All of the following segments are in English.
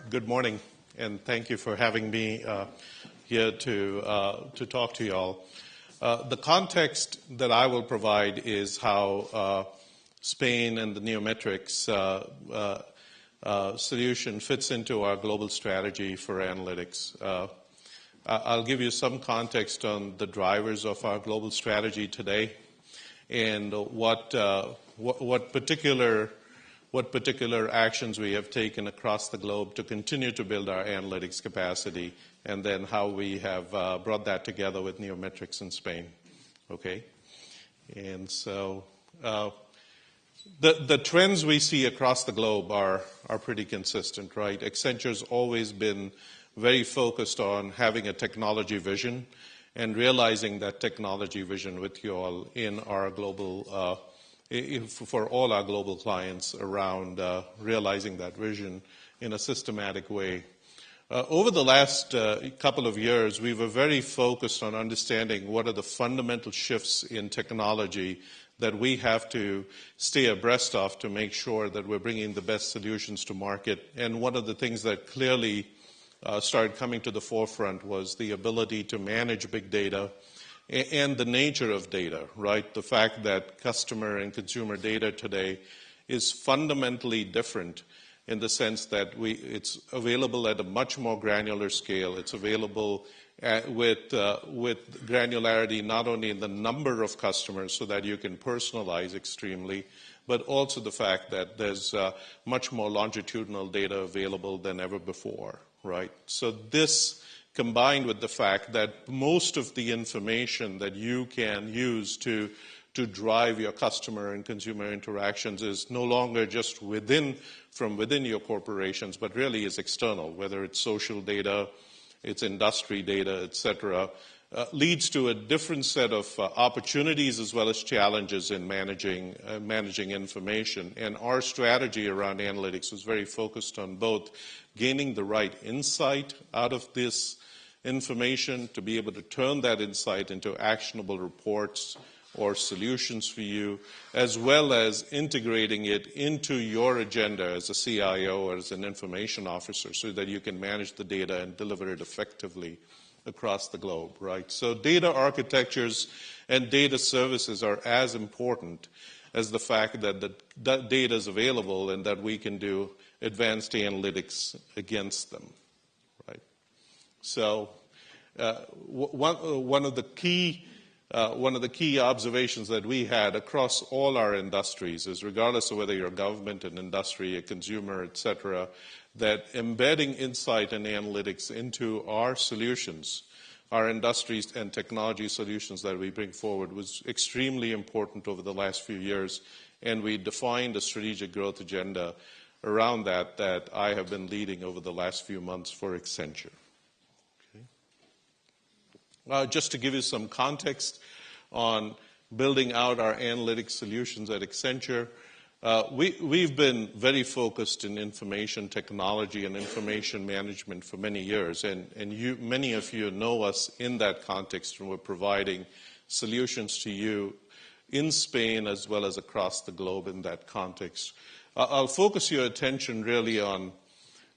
Good morning, and thank you for having me here to talk to you all. The context that I will provide is how Spain and the Neometrics solution fits into our global strategy for analytics. I'll give you some context on the drivers of our global strategy today and what particular actions we have taken across the globe to continue to build our analytics capacity, and then how we have brought that together with Neometrics in Spain. Okay? And so the trends we see across the globe are pretty consistent, right? Accenture's always been very focused on having a technology vision and realizing that technology vision with you all in our global for all our global clients around realizing that vision in a systematic way. Over the last couple of years, we were very focused on understanding what are the fundamental shifts in technology that we have to stay abreast of to make sure that we're bringing the best solutions to market. And one of the things that clearly started coming to the forefront was the ability to manage big data and the nature of data, right? The fact that customer and consumer data today is fundamentally different in the sense that it's available at a much more granular scale. It's available with granularity not only in the number of customers so that you can personalize extremely, but also the fact that there's much more longitudinal data available than ever before, right? So this, combined with the fact that most of the information that you can use to drive your customer and consumer interactions is no longer just from within your corporations, but really is external, whether it's social data, it's industry data, et cetera, leads to a different set of opportunities as well as challenges in managing information. And our strategy around analytics was very focused on both gaining the right insight out of this information to be able to turn that insight into actionable reports or solutions for you, as well as integrating it into your agenda as a CIO or as an information officer so that you can manage the data and deliver it effectively across the globe, right? So data architectures and data services are as important as the fact that the data is available and that we can do advanced analytics against them, right? So one of the key observations that we had across all our industries is, regardless of whether you're a government, an industry, a consumer, et cetera, that embedding insight and analytics into our solutions, our industries and technology solutions that we bring forward was extremely important over the last few years, and we defined a strategic growth agenda around that I have been leading over the last few months for Accenture. Just to give you some context on building out our analytics solutions at Accenture, we've been very focused in information technology and information management for many years, and many of you know us in that context, and we're providing solutions to you in Spain as well as across the globe in that context. I'll focus your attention really on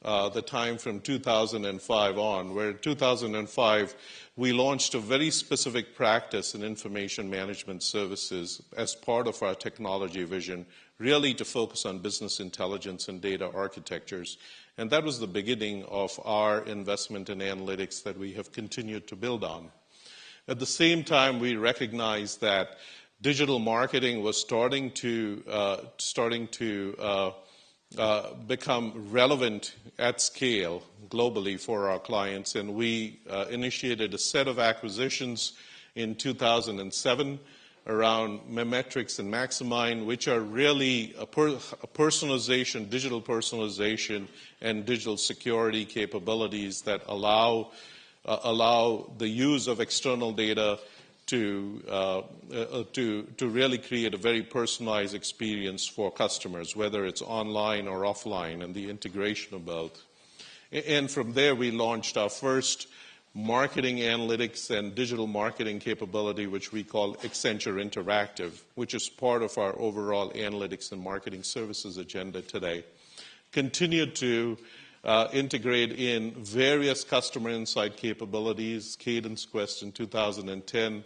the time from 2005 on, where in 2005 we launched a very specific practice in information management services as part of our technology vision, really to focus on business intelligence and data architectures. And that was the beginning of our investment in analytics that we have continued to build on. At the same time, we recognized that digital marketing was starting to become relevant at scale globally for our clients, and we initiated a set of acquisitions in 2007 around Memetrics and Maximind, which are really a personalization, digital personalization, and digital security capabilities that allow the use of external data to really create a very personalized experience for customers, whether it's online or offline, and the integration of both. And from there, we launched our first marketing analytics and digital marketing capability, which we call Accenture Interactive, which is part of our overall analytics and marketing services agenda today. Continued to integrate in various customer insight capabilities, Cadence Quest in 2010,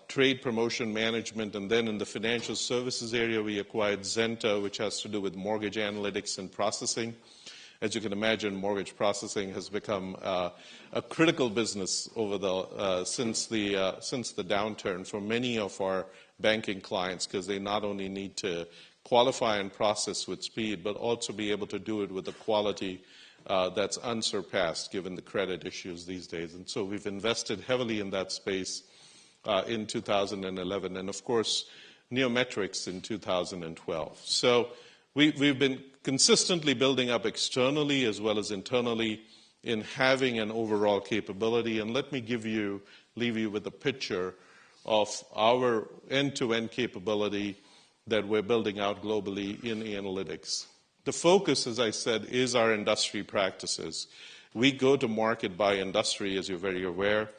trade promotion management, and then in the financial services area, we acquired Zenta, which has to do with mortgage analytics and processing. As you can imagine, mortgage processing has become a critical business over since the downturn for many of our banking clients, because they not only need to qualify and process with speed, but also be able to do it with a quality that's unsurpassed given the credit issues these days. And so we've invested heavily in that space in 2011, and of course, Neometrics in 2012. So we've been consistently building up externally as well as internally in having an overall capability. And let me leave you with a picture of our end-to-end capability that we're building out globally in analytics. The focus, as I said, is our industry practices. We go to market by industry, as you're very aware,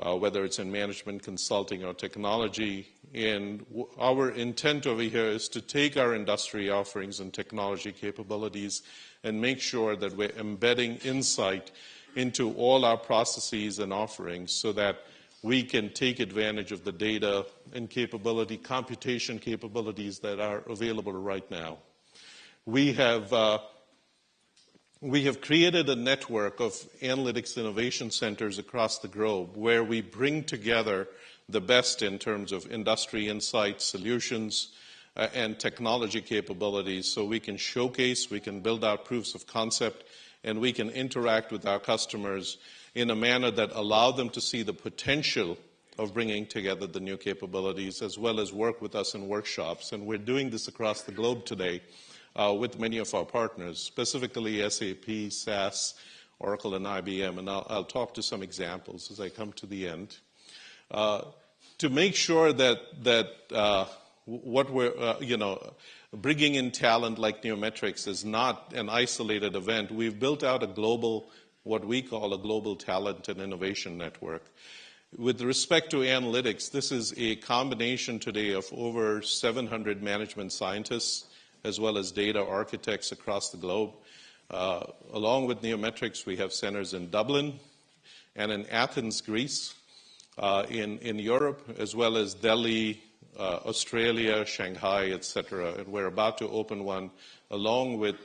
whether it's in management, consulting, or technology. And our intent over here is to take our industry offerings and technology capabilities and make sure that we're embedding insight into all our processes and offerings so that we can take advantage of the data and computation capabilities that are available right now. We have created a network of analytics innovation centers across the globe where we bring together the best in terms of industry insight, solutions, and technology capabilities so we can showcase, we can build out proofs of concept, and we can interact with our customers in a manner that allow them to see the potential of bringing together the new capabilities as well as work with us in workshops. And we're doing this across the globe today with many of our partners, specifically SAP, SAS, Oracle, and IBM. And I'll talk to some examples as I come to the end. To make sure that what we're, bringing in talent like Neometrics is not an isolated event. We've built out a global, what we call a global talent and innovation network. With respect to analytics, this is a combination today of over 700 management scientists as well as data architects across the globe. Along with Neometrics, we have centers in Dublin and in Athens, Greece, in Europe, as well as Delhi, Australia, Shanghai, etc. And we're about to open one along with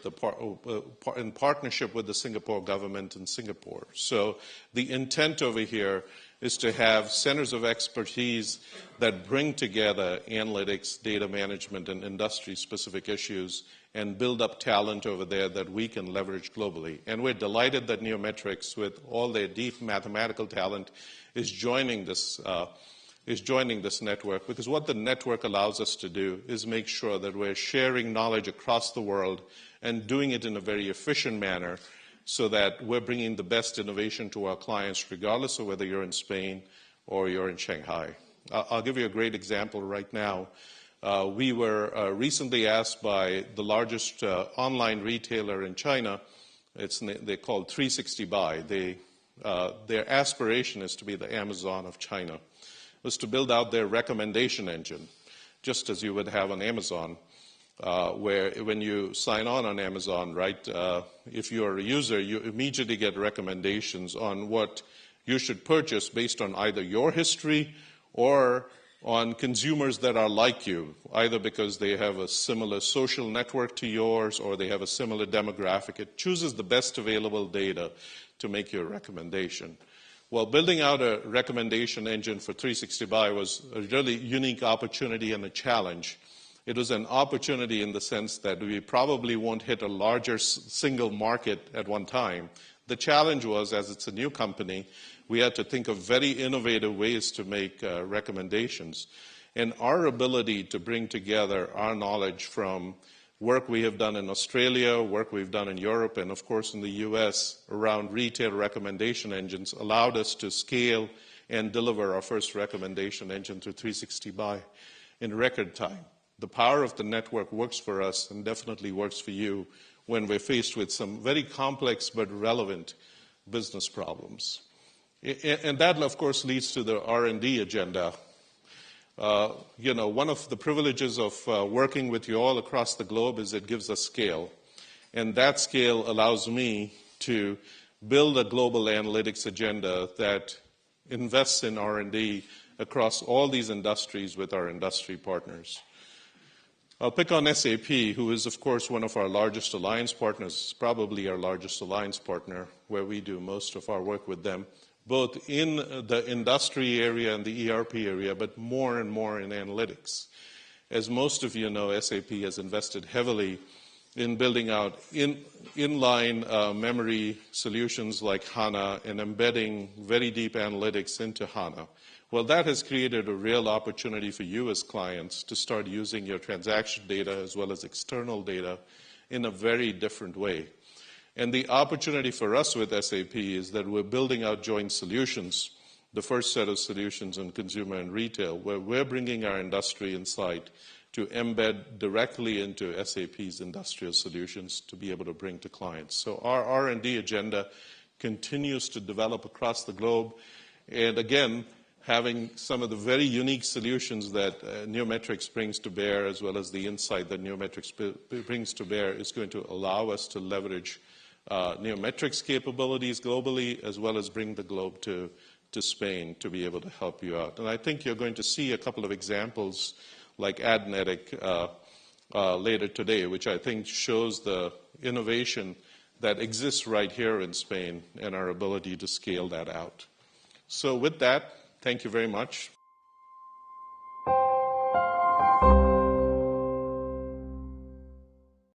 in partnership with the Singapore government in Singapore. So the intent over here is to have centers of expertise that bring together analytics, data management, and industry-specific issues and build up talent over there that we can leverage globally. And we're delighted that Neometrics, with all their deep mathematical talent, is joining this network, because what the network allows us to do is make sure that we're sharing knowledge across the world and doing it in a very efficient manner so that we're bringing the best innovation to our clients regardless of whether you're in Spain or you're in Shanghai. I'll give you a great example right now. We were recently asked by the largest online retailer in China. They're called 360 Buy. Their aspiration is to be the Amazon of China. Was to build out their recommendation engine, just as you would have on Amazon, where when you sign on Amazon, right, if you're a user, you immediately get recommendations on what you should purchase based on either your history or on consumers that are like you, either because they have a similar social network to yours or they have a similar demographic. It chooses the best available data to make your recommendation. Well, building out a recommendation engine for 360 Buy was a really unique opportunity and a challenge. It was an opportunity in the sense that we probably won't hit a larger single market at one time. The challenge was, as it's a new company, we had to think of very innovative ways to make recommendations. And our ability to bring together our knowledge from work we have done in Australia, work we've done in Europe, and of course in the US around retail recommendation engines allowed us to scale and deliver our first recommendation engine through 360 Buy in record time. The power of the network works for us and definitely works for you when we're faced with some very complex but relevant business problems. And that, of course, leads to the R&D agenda. One of the privileges of working with you all across the globe is it gives us scale. And that scale allows me to build a global analytics agenda that invests in R&D across all these industries with our industry partners. I'll pick on SAP, who is, of course, one of our largest alliance partners, probably our largest alliance partner, where we do most of our work with them, both in the industry area and the ERP area, but more and more in analytics. As most of you know, SAP has invested heavily in building out inline memory solutions like HANA and embedding very deep analytics into HANA. Well, that has created a real opportunity for you as clients to start using your transaction data as well as external data in a very different way. And the opportunity for us with SAP is that we're building out joint solutions, the first set of solutions in consumer and retail, where we're bringing our industry insight to embed directly into SAP's industrial solutions to be able to bring to clients. So our R&D agenda continues to develop across the globe. And again, having some of the very unique solutions that Neometrics brings to bear, as well as the insight that Neometrics brings to bear, is going to allow us to leverage Neometrics capabilities globally, as well as bring the globe to Spain to be able to help you out. And I think you're going to see a couple of examples like AdNetic later today, which I think shows the innovation that exists right here in Spain and our ability to scale that out. So with that, thank you very much.